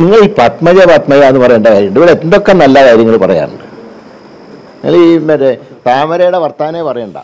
നിങ്ങൾ ഈ പത്മജ എന്ന് പറയേണ്ട കാര്യമുണ്ട്. ഇവിടെ എന്തൊക്കെ നല്ല കാര്യങ്ങൾ പറയാറുണ്ട്. നിങ്ങൾ ഈ മറ്റേ താമരയുടെ വർത്താനേ പറയണ്ട.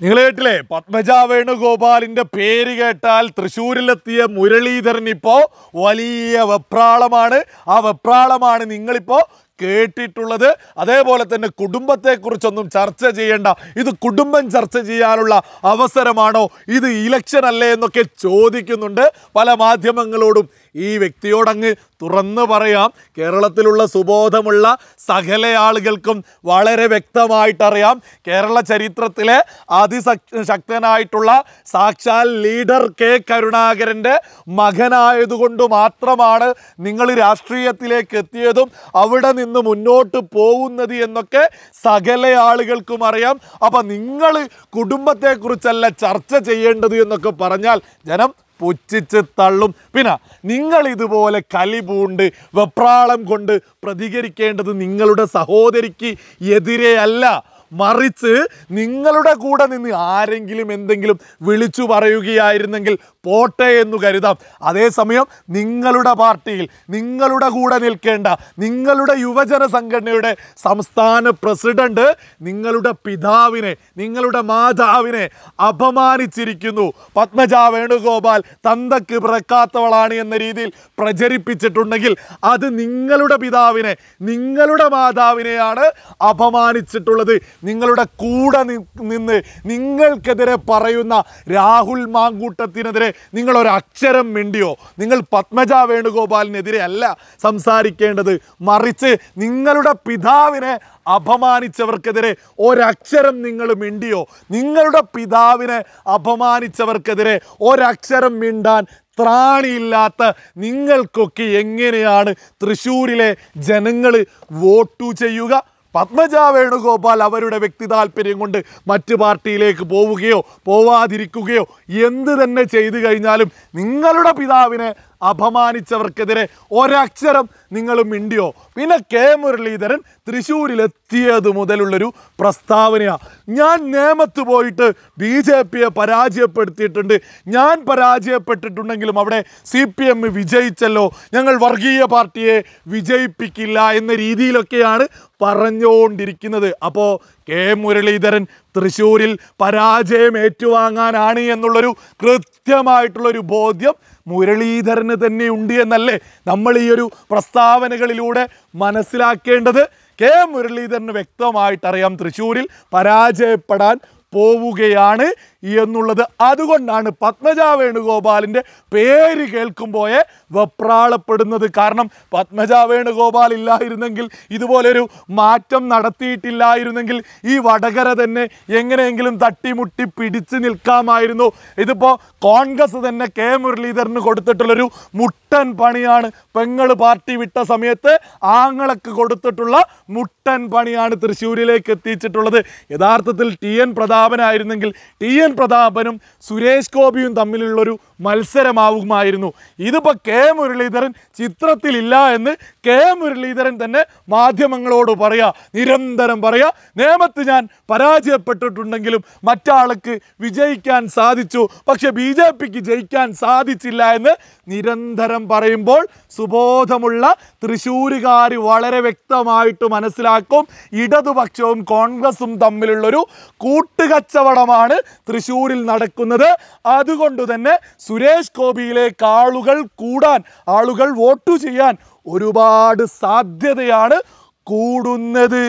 നിങ്ങൾ കേട്ടില്ലേ, പത്മജ വേണുഗോപാലിന്റെ പേര് കേട്ടാൽ തൃശ്ശൂരിലെത്തിയ മുരളീധരൻ ഇപ്പോ വലിയ വെപ്രാളമാണ്. ആ വെപ്രാളമാണ് നിങ്ങളിപ്പോ കേട്ടിട്ടുള്ളത്. അതേപോലെ തന്നെ കുടുംബത്തെക്കുറിച്ചൊന്നും ചർച്ച ചെയ്യേണ്ട, ഇത് കുടുംബം ചർച്ച ചെയ്യാനുള്ള അവസരമാണോ, ഇത് ഇലക്ഷൻ അല്ലേ എന്നൊക്കെ ചോദിക്കുന്നുണ്ട് പല മാധ്യമങ്ങളോടും. ഈ വ്യക്തിയോടങ്ങ് തുറന്നു പറയാം, കേരളത്തിലുള്ള സുബോധമുള്ള സകല ആളുകൾക്കും വളരെ വ്യക്തമായിട്ടറിയാം, കേരള ചരിത്രത്തിലെ അതിശക്തനായിട്ടുള്ള സാക്ഷാൽ ലീഡർ കെ കരുണാകരൻ്റെ മകനായതുകൊണ്ട് മാത്രമാണ് നിങ്ങൾ രാഷ്ട്രീയത്തിലേക്ക് എത്തിയതും അവിടെ നിന്ന് മുന്നോട്ട് പോകുന്നത് എന്നൊക്കെ സകല ആളുകൾക്കും അറിയാം. അപ്പം നിങ്ങൾ കുടുംബത്തെക്കുറിച്ചല്ല ചർച്ച ചെയ്യേണ്ടത് എന്നൊക്കെ പറഞ്ഞാൽ ജനം പുച്ഛിച്ച് തള്ളും. പിന്നെ നിങ്ങൾ ഇതുപോലെ കലിപൂണ്ട് വെപ്രാളം കൊണ്ട് പ്രതികരിക്കേണ്ടത് നിങ്ങളുടെ സഹോദരിക്ക് എതിരെ അല്ല, മറിച്ച് നിങ്ങളുടെ കൂടെ നിന്ന് ആരെങ്കിലും എന്തെങ്കിലും വിളിച്ചു പറയുകയായിരുന്നെങ്കിൽ പോട്ടെ എന്ന് കരുതാം. അതേസമയം നിങ്ങളുടെ പാർട്ടിയിൽ നിങ്ങളുടെ കൂടെ നിൽക്കേണ്ട നിങ്ങളുടെ യുവജന സംഘടനയുടെ സംസ്ഥാന പ്രസിഡന്റ് നിങ്ങളുടെ പിതാവിനെ, നിങ്ങളുടെ മാതാവിനെ അപമാനിച്ചിരിക്കുന്നു. പത്മജ വേണുഗോപാൽ തന്തക്ക് പിറക്കാത്തവളാണ് എന്ന രീതിയിൽ പ്രചരിപ്പിച്ചിട്ടുണ്ടെങ്കിൽ അത് നിങ്ങളുടെ പിതാവിനെ, നിങ്ങളുടെ മാതാവിനെയാണ് അപമാനിച്ചിട്ടുള്ളത്. നിങ്ങളുടെ കൂടെ നിന്ന് നിങ്ങൾക്കെതിരെ പറയുന്ന രാഹുൽ മാങ്കൂട്ടത്തിനെതിരെ നിങ്ങൾ ഒരക്ഷരം മിണ്ടിയോ? നിങ്ങൾ പത്മജ വേണുഗോപാലിനെതിരെ അല്ല സംസാരിക്കേണ്ടത്, മറിച്ച് നിങ്ങളുടെ പിതാവിനെ അപമാനിച്ചവർക്കെതിരെ ഒരക്ഷരം നിങ്ങൾ മിണ്ടിയോ? നിങ്ങളുടെ പിതാവിനെ അപമാനിച്ചവർക്കെതിരെ ഒരക്ഷരം മിണ്ടാൻ ത്രാണിയില്ലാത്ത നിങ്ങൾക്കൊക്കെ എങ്ങനെയാണ് തൃശ്ശൂരിലെ ജനങ്ങൾ വോട്ടു ചെയ്യുക? പത്മജ വേണുഗോപാൽ അവരുടെ വ്യക്തി താല്പര്യം കൊണ്ട് മറ്റ് പാർട്ടിയിലേക്ക് പോവുകയോ പോവാതിരിക്കുകയോ എന്ത് തന്നെ ചെയ്തു കഴിഞ്ഞാലും നിങ്ങളുടെ പിതാവിനെ അപമാനിച്ചവർക്കെതിരെ ഒരക്ഷരം നിങ്ങൾ മിണ്ടിയോ? പിന്നെ കെ മുരളീധരൻ തൃശ്ശൂരിലെത്തിയത് മുതലുള്ളൊരു പ്രസ്താവനയാണ്, ഞാൻ നേമത്ത് പോയിട്ട് BJPയെ പരാജയപ്പെടുത്തിയിട്ടുണ്ട്, ഞാൻ പരാജയപ്പെട്ടിട്ടുണ്ടെങ്കിലും അവിടെ CPM വിജയിച്ചല്ലോ, ഞങ്ങൾ വർഗീയ പാർട്ടിയെ വിജയിപ്പിക്കില്ല എന്ന രീതിയിലൊക്കെയാണ് പറഞ്ഞുകൊണ്ടിരിക്കുന്നത്. അപ്പോൾ കെ മുരളീധരൻ തൃശ്ശൂരിൽ പരാജയം ഏറ്റുവാങ്ങാനാണ് എന്നുള്ളൊരു കൃത്യമായിട്ടുള്ളൊരു ബോധ്യം മുരളീധരന് തന്നെ ഉണ്ട് എന്നല്ലേ നമ്മൾ ഈ ഒരു പ്രസ്താവനകളിലൂടെ മനസ്സിലാക്കേണ്ടത്? കെ മുരളീധരന് വ്യക്തമായിട്ടറിയാം തൃശ്ശൂരിൽ പരാജയപ്പെടാൻ പോവുകയാണ് എന്നുള്ളത്. അതുകൊണ്ടാണ് പത്മജ വേണുഗോപാലിൻ്റെ പേര് കേൾക്കുമ്പോഴേ വെപ്രാളപ്പെടുന്നത്. കാരണം പത്മജ വേണുഗോപാൽ ഇല്ലായിരുന്നെങ്കിൽ, ഇതുപോലൊരു മാറ്റം നടത്തിയിട്ടില്ലായിരുന്നെങ്കിൽ ഈ വടകര തന്നെ എങ്ങനെയെങ്കിലും തട്ടിമുട്ടി പിടിച്ച് നിൽക്കാമായിരുന്നു. ഇതിപ്പോൾ കോൺഗ്രസ് തന്നെ കെ മുരളീധരന് കൊടുത്തിട്ടുള്ളൊരു മുട്ടൻ പണിയാണ്. പെങ്ങൾ പാർട്ടി വിട്ട സമയത്ത് ആങ്ങളക്ക് കൊടുത്തിട്ടുള്ള മുട്ടൻ പണിയാണ് തൃശ്ശൂരിലേക്ക് എത്തിച്ചിട്ടുള്ളത്. യഥാർത്ഥത്തിൽ TN പ്രതാപനായിരുന്നെങ്കിൽ TN പ്രതാപനും സുരേഷ് ഗോപിയും തമ്മിലുള്ളൊരു മത്സരമാവുമായിരുന്നു. ഇതിപ്പോൾ കെ മുരളീധരൻ ചിത്രത്തിലില്ല എന്ന് കെ മുരളീധരൻ തന്നെ മാധ്യമങ്ങളോട് നിരന്തരം പറയാ. നേമത്ത് ഞാൻ പരാജയപ്പെട്ടിട്ടുണ്ടെങ്കിലും മറ്റാൾക്ക് വിജയിക്കാൻ സാധിച്ചു, പക്ഷെ BJPക്ക് ജയിക്കാൻ സാധിച്ചില്ല എന്ന് നിരന്തരം പറയുമ്പോൾ സുബോധമുള്ള തൃശ്ശൂരുകാർ വളരെ വ്യക്തമായിട്ട് മനസ്സിലാക്കും, ഇടതുപക്ഷവും കോൺഗ്രസും തമ്മിലുള്ളൊരു കൂട്ടുകച്ചവടമാണ് തൃശ്ശൂരിൽ നടക്കുന്നത്. അതുകൊണ്ട് തന്നെ സുരേഷ് ഗോപിയിലേക്ക് ആളുകൾ കൂടാൻ, ആളുകൾ വോട്ടു ചെയ്യാൻ ഒരുപാട് സാധ്യതയാണ് കൂടുന്നത്.